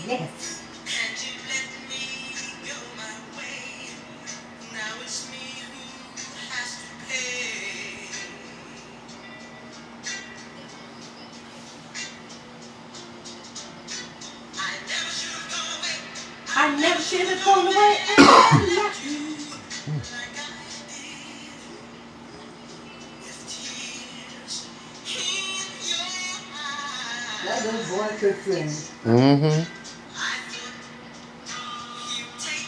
Yes. And you let me go my way. Now it's me who has to pay. I never should have gone away. I never should have gone away and left you. Like I did with tears in your That eyes. little boy could sing. Mm-hmm. I thought you'd take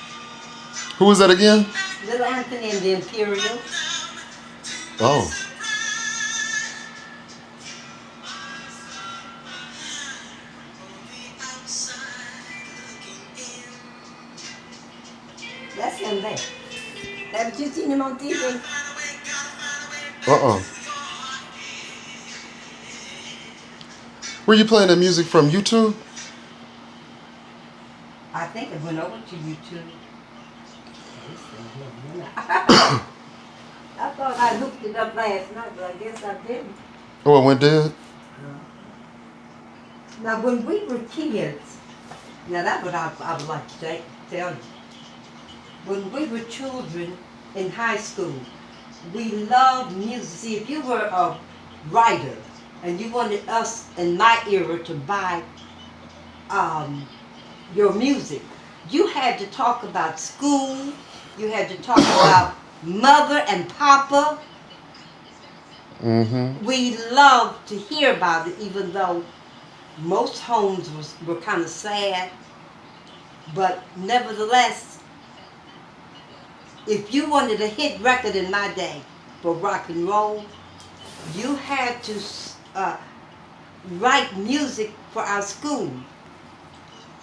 Who was that again? me back, Little Anthony and the but Imperials. now to my Oh. surprise, on the outside looking in, That's him there. Haven't you seen him on TV? gotta find a way back Uh-uh. to your heart. Were you playing the music from YouTube? I think it went over to YouTube. I thought I hooked it up last night, but I guess I didn't. Oh, it went dead? Now, when we were kids, now that's what I would like to tell you. When we were children in high school, we loved music. See, if you were a writer and you wanted us in my era to buy your music, you had to talk about school, you had to talk about mother and papa. Mm-hmm. We loved to hear about it, even though most homes were kind of sad. But nevertheless, if you wanted a hit record in my day for rock and roll, you had to write music for our school.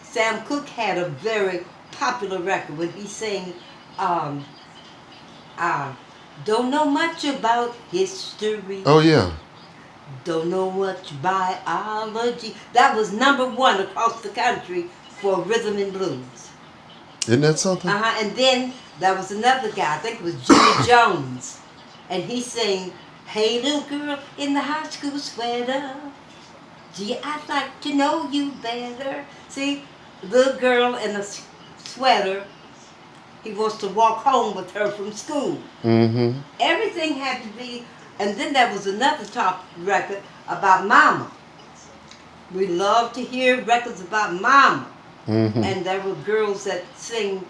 Sam Cooke had a very popular record when he sang, don't know much about history. Oh, yeah. Don't know much biology. That was #1 across the country for rhythm and blues. Isn't that something? And then there was another guy, I think it was Jimmy Jones, and he sang, "Hey little girl in the high school sweater, gee, I'd like to know you better." See, little girl in a sweater, he wants to walk home with her from school. Mm-hmm. Everything had to be, and then there was another top record about mama. We love to hear records about mama. Mm-hmm. And there were girls that sing,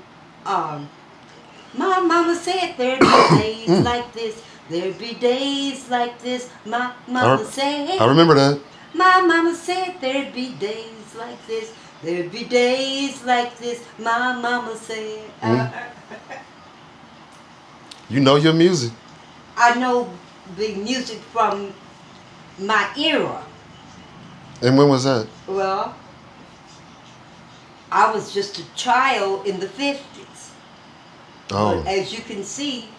my mama said there'd be days like this, there'd be days like this, my mama said. I remember that. My mama said there'd be days like this, there'd be days like this, my mama said. You know your music. I know the music from my era. And when was that? Well, I was just a child in the 50s. Oh. But as you can see,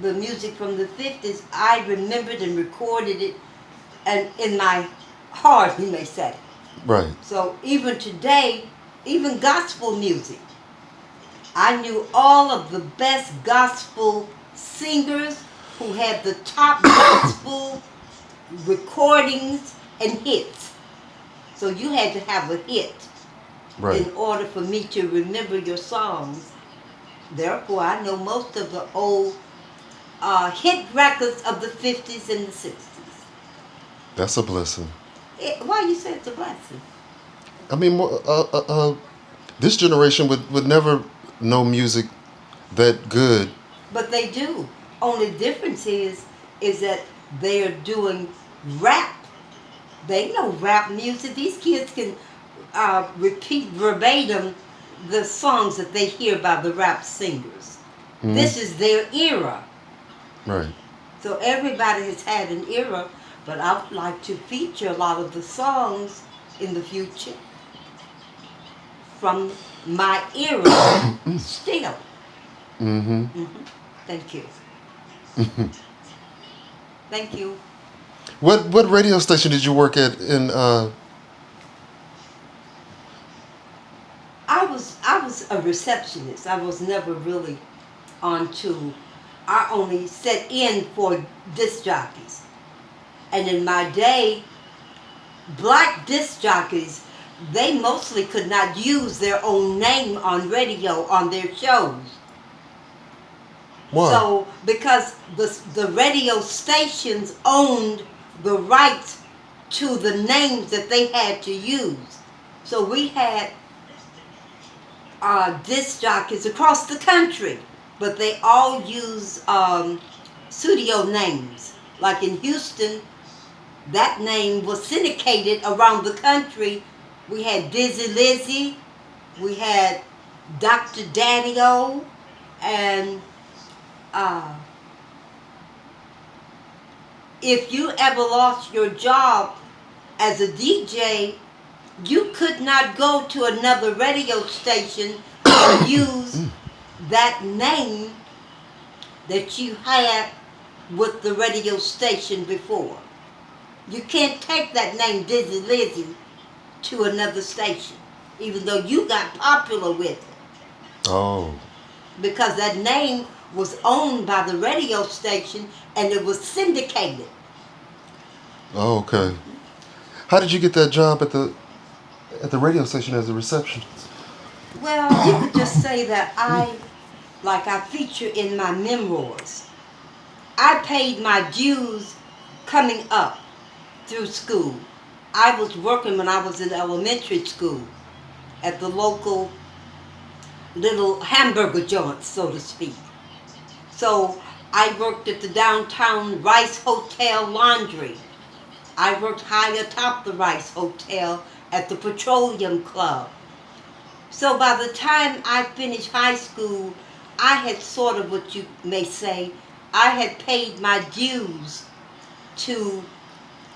the music from the 50s, I remembered and recorded it, and in my heart, you may say. Right. So even today, even gospel music, I knew all of the best gospel singers who had the top gospel recordings and hits. So you had to have a hit Right. in order for me to remember your songs. Therefore, I know most of the old hit records of the 50s and the 60s. That's a blessing. Why you say it's a blessing? I mean, this generation would never know music that good. But they do. Only difference is that they are doing rap. They know rap music. These kids can repeat verbatim the songs that they hear by the rap singers. Mhm. This is their era. Right. So everybody has had an era, but I would like to feature a lot of the songs in the future from my era still. Mm-hmm. Thank you. Thank you. What radio station did you work at in I was a receptionist. I was never really onto. I only set in for disc jockeys, and in my day, black disc jockeys they mostly could not use their own name on radio on their shows. Why? So because the radio stations owned the rights to the names that they had to use. So we had disc jockeys across the country, but they all use studio names. Like in Houston, that name was syndicated around the country. We had Dizzy Lizzy, we had Dr. Daddy O, and uh, if you ever lost your job as a DJ, you could not go to another radio station and use that name that you had with the radio station before. You can't take that name Dizzy Lizzy to another station, even though you got popular with it, Oh. because that name was owned by the radio station and it was syndicated. Oh, okay. How did you get that job at the radio station as a receptionist? Well, you could just say that I feature in my memoirs, I paid my dues coming up through school. I was working when I was in elementary school at the local little hamburger joint, so to speak. So I worked at the downtown Rice Hotel Laundry. I worked high atop the Rice Hotel at the Petroleum Club. So by the time I finished high school, I had sort of what you may say, I had paid my dues to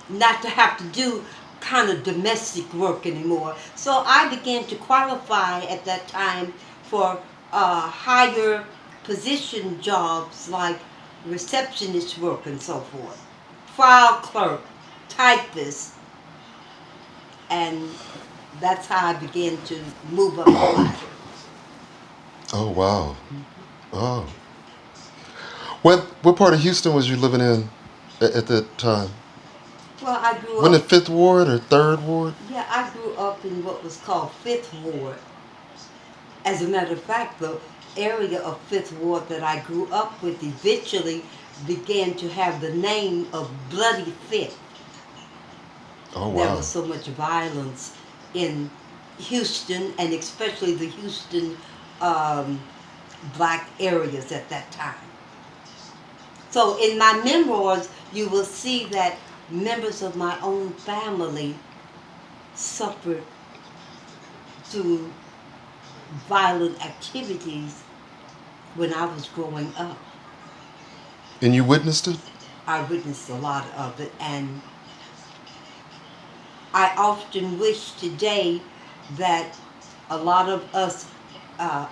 not to have to do kind of domestic work anymore. So I began to qualify at that time for higher position jobs like receptionist work and so forth, file clerk, typist, and that's how I began to move up the ladder. Oh, wow. Oh. What part of Houston was you living in at that time? Well, I grew Wasn't up, it Fifth Ward or Third Ward? yeah, I grew up in what was called Fifth Ward. As a matter of fact, the area of Fifth Ward that I grew up with eventually began to have the name of Bloody Fifth. Oh, There wow. was so much violence in Houston, and especially the Houston black areas at that time. So in my memoirs, you will see that members of my own family suffered through violent activities when I was growing up. And you witnessed it? I witnessed a lot of it, and I often wish today that a lot of us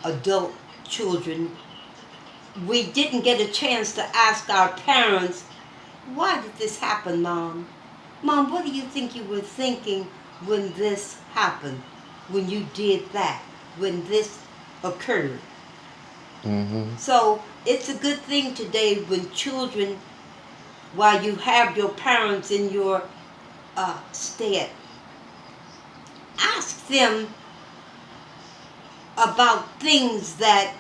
adult children, we didn't get a chance to ask our parents, why did this happen, Mom? Mom, what do you think you were thinking when this happened, when you did that, when this occurred? Mm-hmm. So it's a good thing today when children, while you have your parents in your stead, ask them about things that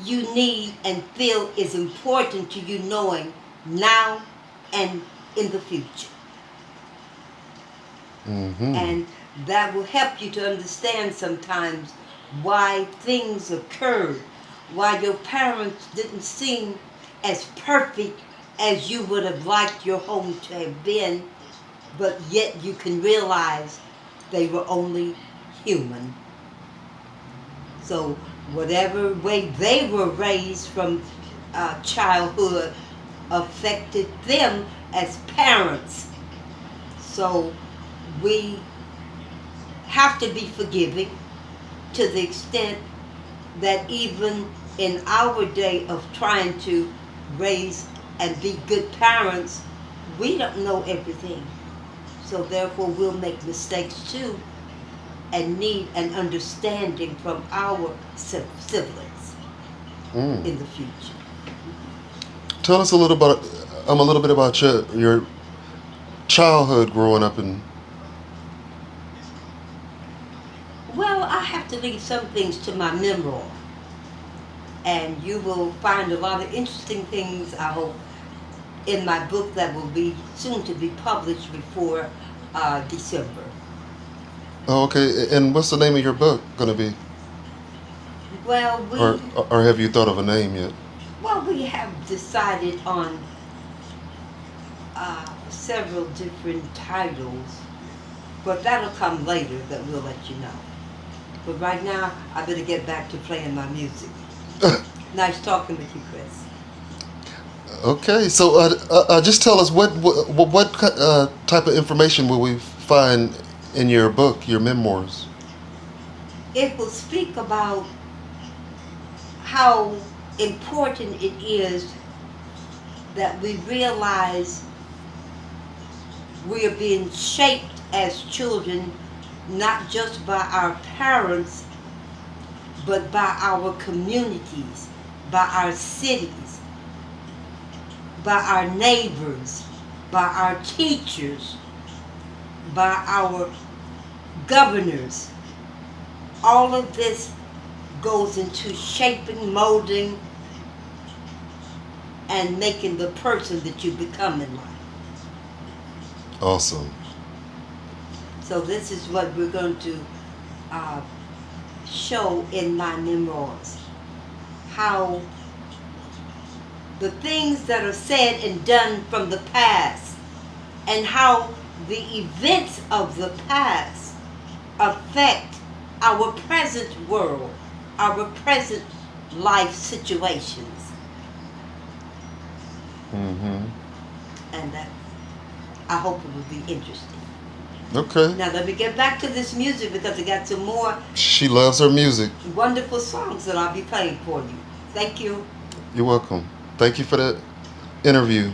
you need and feel is important to you knowing now and in the future. Mm-hmm. And that will help you to understand sometimes why things occurred, why your parents didn't seem as perfect as you would have liked your home to have been, but yet you can realize they were only human. So whatever way they were raised from childhood affected them as parents. So we have to be forgiving to the extent that even in our day of trying to raise and be good parents, we don't know everything. So therefore we'll make mistakes too and need an understanding from our siblings Mm. in the future. Tell us a little bit about your childhood growing up in I have to leave some things to my memoir, and you will find a lot of interesting things, I hope, in my book that will be soon to be published before December. Oh, okay. And what's the name of your book gonna be? Well, Or we or have you thought of a name yet? well we have decided on several different titles, but that'll come later. That we'll let you know. But right now, I better get back to playing my music. Nice talking with you, Chris. Okay, so just tell us what type of information will we find in your book, your memoirs? It will speak about how important it is that we realize we are being shaped as children not just by our parents but by our communities, by our cities, by our neighbors, by our teachers, by our governors. All of this goes into shaping, molding, and making the person that you become in life. Awesome. So this is what we're going to uh, show in my memoirs. How the things that are said and done from the past, and how the events of the past affect our present world, our present life situations. Mm-hmm. And that, I hope it will be interesting. Okay. Now let me get back to this music because I got some more She loves her music. wonderful songs that I'll be playing for you. Thank you. You're welcome. Thank you for that interview.